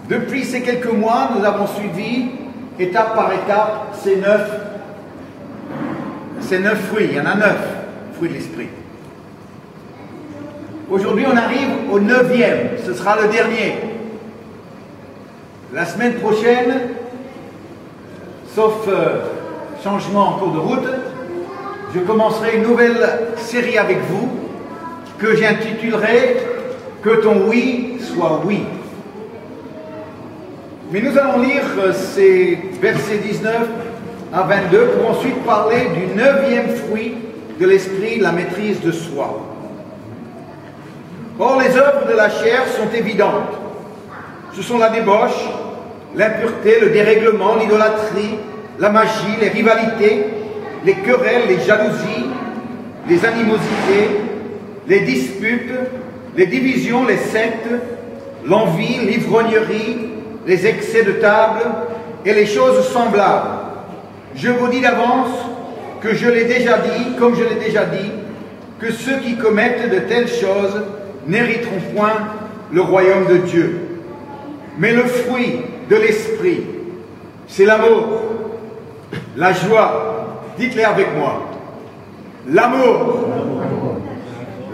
Depuis ces quelques mois, nous avons suivi, étape par étape, ces neuf fruits. Il y en a 9 fruits de l'esprit. Aujourd'hui, on arrive au 9e. Ce sera le dernier. La semaine prochaine, sauf changement en cours de route, je commencerai une nouvelle série avec vous que j'intitulerai « Que ton oui soit oui ». Mais nous allons lire ces versets 19 à 22 pour ensuite parler du 9e fruit de l'esprit, la maîtrise de soi. Or, les œuvres de la chair sont évidentes. Ce sont la débauche, l'impureté, le dérèglement, l'idolâtrie, la magie, les rivalités, les querelles, les jalousies, les animosités, les disputes, les divisions, les sectes, l'envie, l'ivrognerie, les excès de table et les choses semblables. Je vous dis d'avance que je l'ai déjà dit, comme je l'ai déjà dit, que ceux qui commettent de telles choses n'hériteront point le royaume de Dieu. Mais le fruit de l'esprit, c'est l'amour, la joie, dites-les avec moi, l'amour,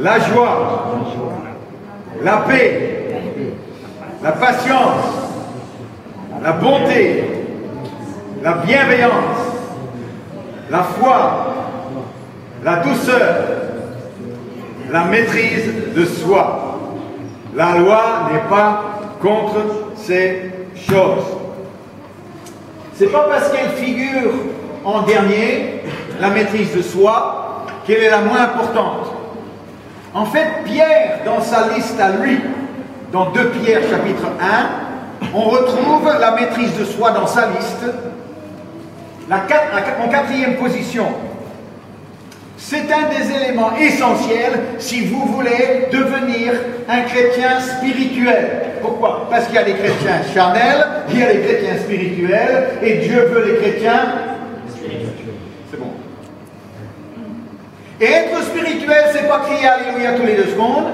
la joie, la paix, la patience, la bonté, la bienveillance, la foi, la douceur, la maîtrise de soi. La loi n'est pas contre ces choses. C'est pas parce qu'elle figure en dernier, la maîtrise de soi, qu'elle est la moins importante. En fait, Pierre, dans sa liste à lui, dans 2 Pierre chapitre 1, on retrouve la maîtrise de soi dans sa liste, en 4e position. C'est un des éléments essentiels si vous voulez devenir un chrétien spirituel. Pourquoi? Parce qu'il y a des chrétiens charnels, il y a des chrétiens spirituels, et Dieu veut les chrétiens spirituels. C'est bon. Et être spirituel, c'est pas crier Alléluia tous les 2 secondes.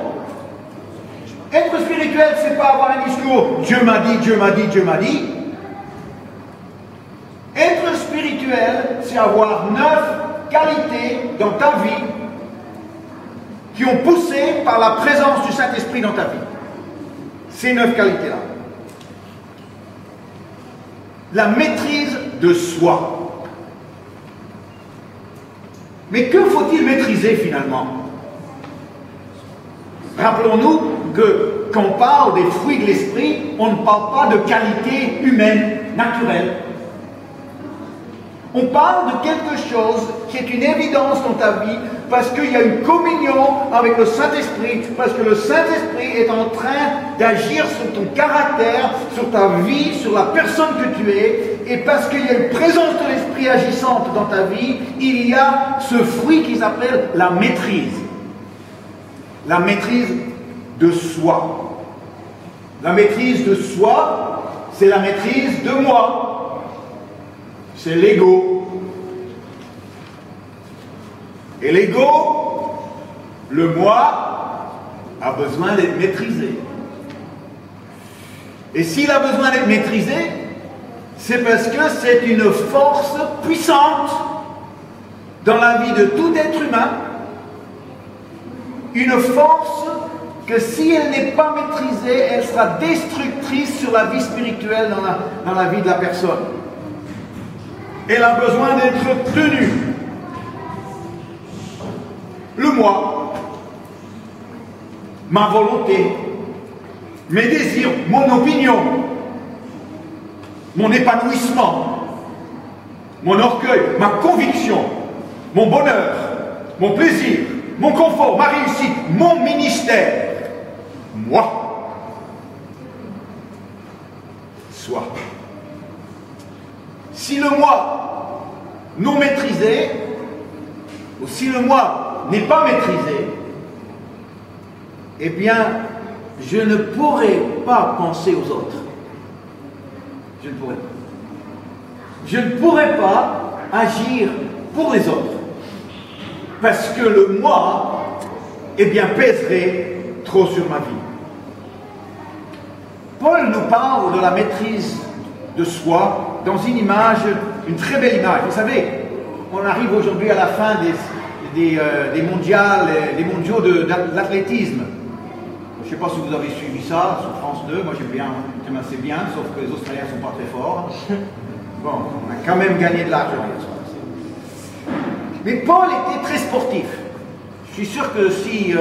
Être spirituel, c'est pas avoir un discours Dieu m'a dit, Dieu m'a dit, Dieu m'a dit. Être spirituel, c'est avoir 9 qualités dans ta vie qui ont poussé par la présence du Saint-Esprit dans ta vie. Ces 9 qualités-là. La maîtrise de soi. Mais que faut-il maîtriser finalement? Rappelons-nous que quand on parle des fruits de l'esprit, on ne parle pas de qualité humaine, naturelle. On parle de quelque chose qui est une évidence dans ta vie parce qu'il y a une communion avec le Saint-Esprit, parce que le Saint-Esprit est en train d'agir sur ton caractère, sur ta vie, sur la personne que tu es, et parce qu'il y a une présence de l'Esprit agissante dans ta vie, il y a ce fruit qui s'appelle la maîtrise. La maîtrise de soi. La maîtrise de soi, c'est la maîtrise de moi. C'est l'ego. Et l'ego, le moi, a besoin d'être maîtrisé. Et s'il a besoin d'être maîtrisé, c'est parce que c'est une force puissante dans la vie de tout être humain. Une force que si elle n'est pas maîtrisée, elle sera destructrice sur la vie spirituelle dans la vie de la personne. Elle a besoin d'être tenue. Le moi, ma volonté, mes désirs, mon opinion, mon épanouissement, mon orgueil, ma conviction, mon bonheur, mon plaisir, mon confort, ma réussite, mon ministère, moi, soi. Si le moi non maîtrisé, ou si le moi n'est pas maîtrisé, eh bien, je ne pourrai pas penser aux autres. Je ne pourrai pas. Je ne pourrai pas agir pour les autres. Parce que le moi, eh bien, pèserait trop sur ma vie. Paul nous parle de la maîtrise de soi dans une image, une très belle image. Vous savez, on arrive aujourd'hui à la fin des mondiaux de l'athlétisme. Je ne sais pas si vous avez suivi ça sur France 2, moi j'aime assez bien, sauf que les Australiens ne sont pas très forts. Bon, on a quand même gagné de l'argent. Mais Paul était très sportif. Je suis sûr que s'il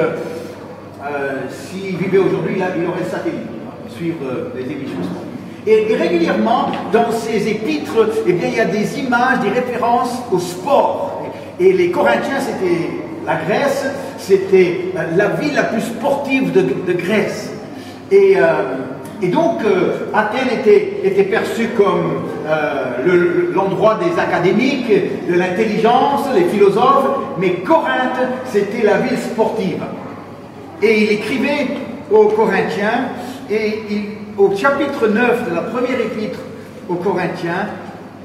vivait aujourd'hui, il aurait le satellite, suivre les émissions sportives. Et régulièrement, dans ses épîtres, eh bien, il y a des images, des références au sport. Et les Corinthiens, c'était la Grèce, c'était la ville la plus sportive de Grèce. Et donc, Athènes était perçue comme l'endroit des académiques, de l'intelligence, les philosophes, mais Corinthe, c'était la ville sportive. Et il écrivait aux Corinthiens, et au chapitre 9 de la première épître aux Corinthiens,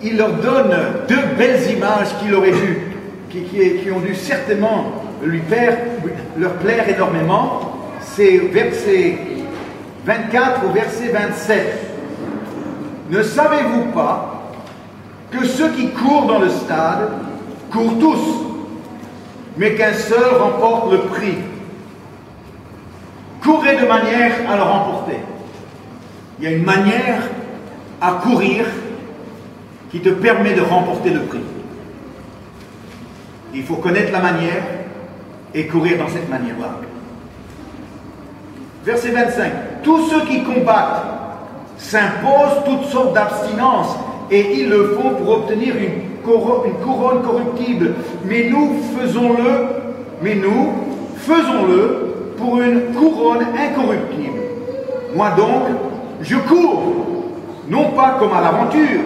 il leur donne deux belles images qu'il aurait vues, qui ont dû certainement leur plaire énormément. C'est verset 24 au verset 27. Ne savez-vous pas que ceux qui courent dans le stade courent tous, mais qu'un seul remporte le prix? Courez de manière à le remporter. Il y a une manière à courir qui te permet de remporter le prix. Il faut connaître la manière et courir dans cette manière-là. Verset 25. Tous ceux qui combattent s'imposent toutes sortes d'abstinences et ils le font pour obtenir une couronne corruptible. Mais nous faisons-le pour une couronne incorruptible. Moi donc, je cours, non pas comme à l'aventure,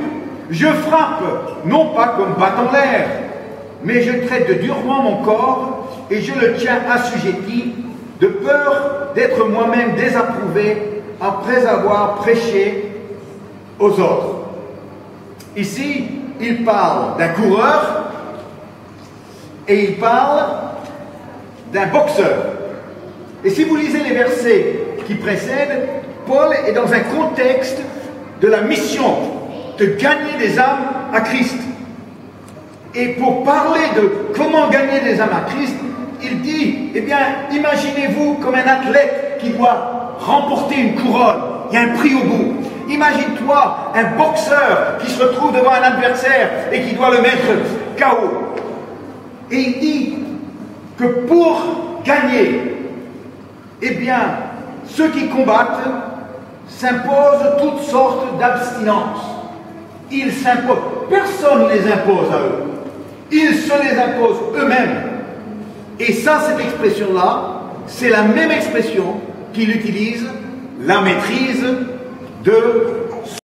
je frappe, non pas comme battant l'air, mais je traite durement mon corps et je le tiens assujetti, de peur d'être moi-même désapprouvé après avoir prêché aux autres. Ici, il parle d'un coureur et il parle d'un boxeur. Et si vous lisez les versets qui précèdent, Paul est dans un contexte de la mission de gagner des âmes à Christ. Et pour parler de comment gagner des âmes à Christ, il dit, eh bien, imaginez-vous comme un athlète qui doit remporter une couronne. Il y a un prix au bout. Imagine-toi un boxeur qui se retrouve devant un adversaire et qui doit le mettre KO. Et il dit que pour gagner, eh bien, ceux qui combattent s'imposent toutes sortes d'abstinences. Ils s'imposent. Personne ne les impose à eux. Ils se les imposent eux-mêmes. Et ça, cette expression-là, c'est la même expression qu'il utilise, la maîtrise de